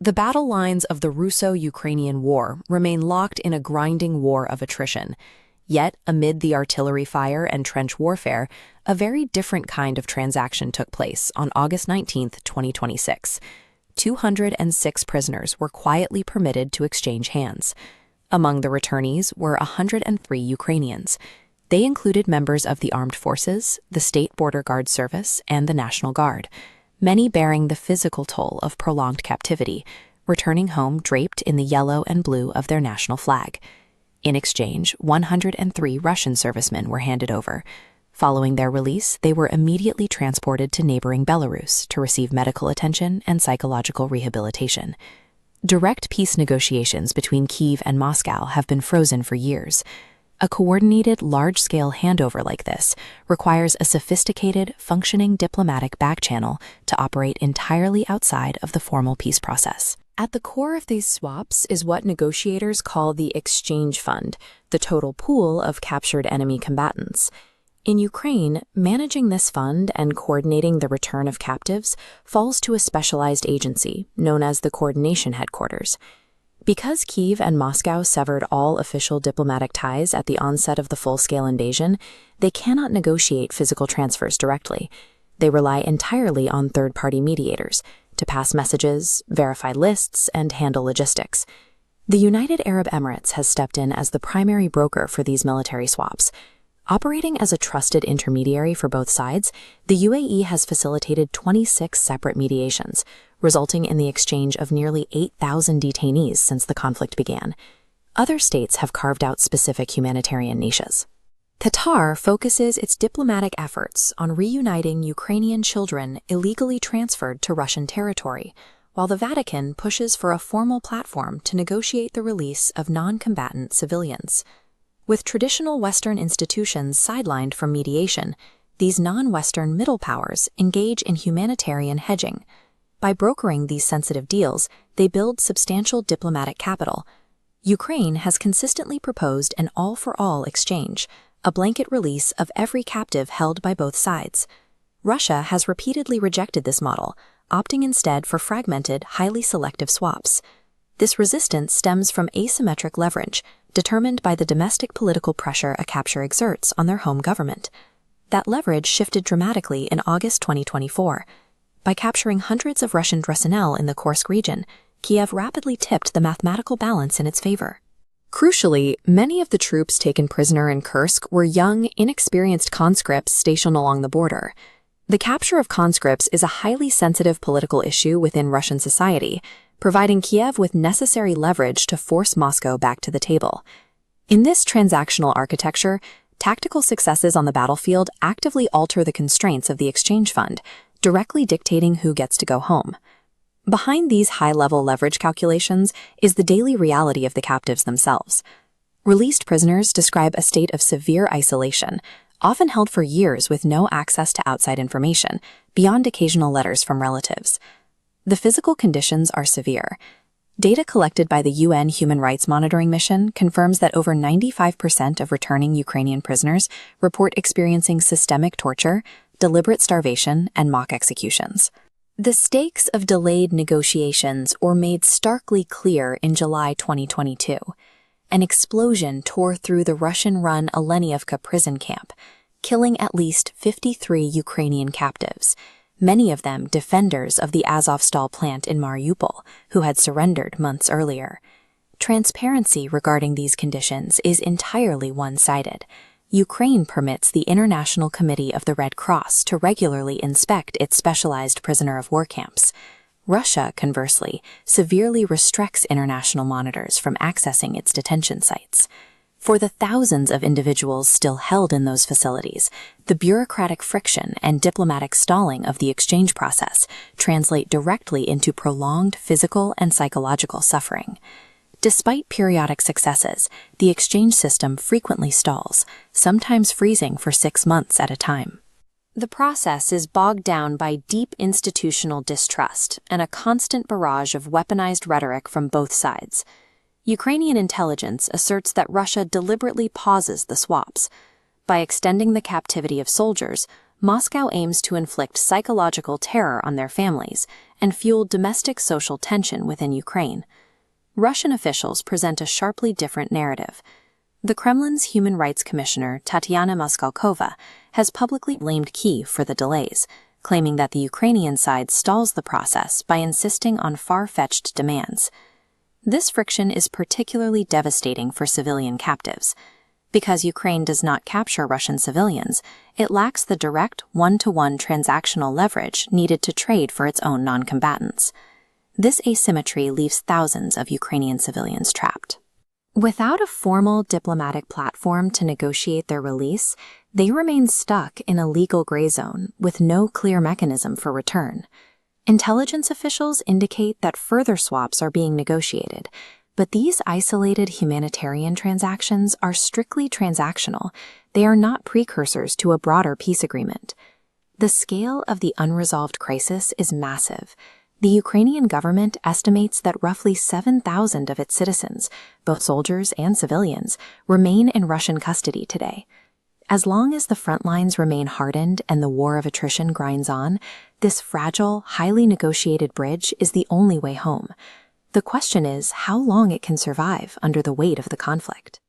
The battle lines of the Russo-Ukrainian War remain locked in a grinding war of attrition. Yet, amid the artillery fire and trench warfare, a very different kind of transaction took place on August 19, 2026. 206 prisoners were quietly permitted to exchange hands. Among the returnees were 103 Ukrainians. They included members of the armed forces, the State Border Guard Service, and the National Guard, many bearing the physical toll of prolonged captivity, returning home draped in the yellow and blue of their national flag. In exchange, 103 Russian servicemen were handed over. Following their release, they were immediately transported to neighboring Belarus to receive medical attention and psychological rehabilitation. Direct peace negotiations between Kyiv and Moscow have been frozen for years. A coordinated, large-scale handover like this requires a sophisticated, functioning diplomatic backchannel to operate entirely outside of the formal peace process. At the core of these swaps is what negotiators call the exchange fund, the total pool of captured enemy combatants. In Ukraine, managing this fund and coordinating the return of captives falls to a specialized agency known as the Coordination Headquarters. Because Kyiv and Moscow severed all official diplomatic ties at the onset of the full-scale invasion, they cannot negotiate physical transfers directly. They rely entirely on third-party mediators to pass messages, verify lists, and handle logistics. The United Arab Emirates has stepped in as the primary broker for these military swaps. Operating as a trusted intermediary for both sides, the UAE has facilitated 26 separate mediations, resulting in the exchange of nearly 8,000 detainees since the conflict began. Other states have carved out specific humanitarian niches. Qatar focuses its diplomatic efforts on reuniting Ukrainian children illegally transferred to Russian territory, while the Vatican pushes for a formal platform to negotiate the release of non-combatant civilians. With traditional Western institutions sidelined from mediation, these non-Western middle powers engage in humanitarian hedging. By brokering these sensitive deals, they build substantial diplomatic capital. Ukraine has consistently proposed an all-for-all exchange, a blanket release of every captive held by both sides. Russia has repeatedly rejected this model, opting instead for fragmented, highly selective swaps. This resistance stems from asymmetric leverage, determined by the domestic political pressure a capture exerts on their home government. That leverage shifted dramatically in August 2024. By capturing hundreds of Russian personnel in the Kursk region, Kiev rapidly tipped the mathematical balance in its favor. Crucially, many of the troops taken prisoner in Kursk were young, inexperienced conscripts stationed along the border. The capture of conscripts is a highly sensitive political issue within Russian society, providing Kiev with necessary leverage to force Moscow back to the table. In this transactional architecture, tactical successes on the battlefield actively alter the constraints of the exchange fund, directly dictating who gets to go home. Behind these high-level leverage calculations is the daily reality of the captives themselves. Released prisoners describe a state of severe isolation, often held for years with no access to outside information, beyond occasional letters from relatives. The physical conditions are severe. Data collected by the UN Human Rights Monitoring Mission confirms that over 95% of returning Ukrainian prisoners report experiencing systemic torture, deliberate starvation, and mock executions. The stakes of delayed negotiations were made starkly clear in July 2022. An explosion tore through the Russian-run Olenivka prison camp, killing at least 53 Ukrainian captives, many of them defenders of the Azovstal plant in Mariupol, who had surrendered months earlier. Transparency regarding these conditions is entirely one-sided. Ukraine permits the International Committee of the Red Cross to regularly inspect its specialized prisoner of war camps. Russia, conversely, severely restricts international monitors from accessing its detention sites. For the thousands of individuals still held in those facilities, the bureaucratic friction and diplomatic stalling of the exchange process translate directly into prolonged physical and psychological suffering. Despite periodic successes, the exchange system frequently stalls, sometimes freezing for 6 months at a time. The process is bogged down by deep institutional distrust and a constant barrage of weaponized rhetoric from both sides. Ukrainian intelligence asserts that Russia deliberately pauses the swaps, By extending the captivity of soldiers, Moscow aims to inflict psychological terror on their families and fuel domestic social tension within Ukraine. Russian officials present a sharply different narrative. The Kremlin's Human Rights Commissioner, Tatyana Moskalkova, has publicly blamed Kyiv for the delays, claiming that the Ukrainian side stalls the process by insisting on far-fetched demands. This friction is particularly devastating for civilian captives. Because Ukraine does not capture Russian civilians, it lacks the direct one-to-one transactional leverage needed to trade for its own non-combatants. This asymmetry leaves thousands of Ukrainian civilians trapped. Without a formal diplomatic platform to negotiate their release, they remain stuck in a legal gray zone with no clear mechanism for return. Intelligence officials indicate that further swaps are being negotiated, but these isolated humanitarian transactions are strictly transactional. They are not precursors to a broader peace agreement. The scale of the unresolved crisis is massive. The Ukrainian government estimates that roughly 7,000 of its citizens, both soldiers and civilians, remain in Russian custody today. As long as the front lines remain hardened and the war of attrition grinds on, this fragile, highly negotiated bridge is the only way home. The question is how long it can survive under the weight of the conflict.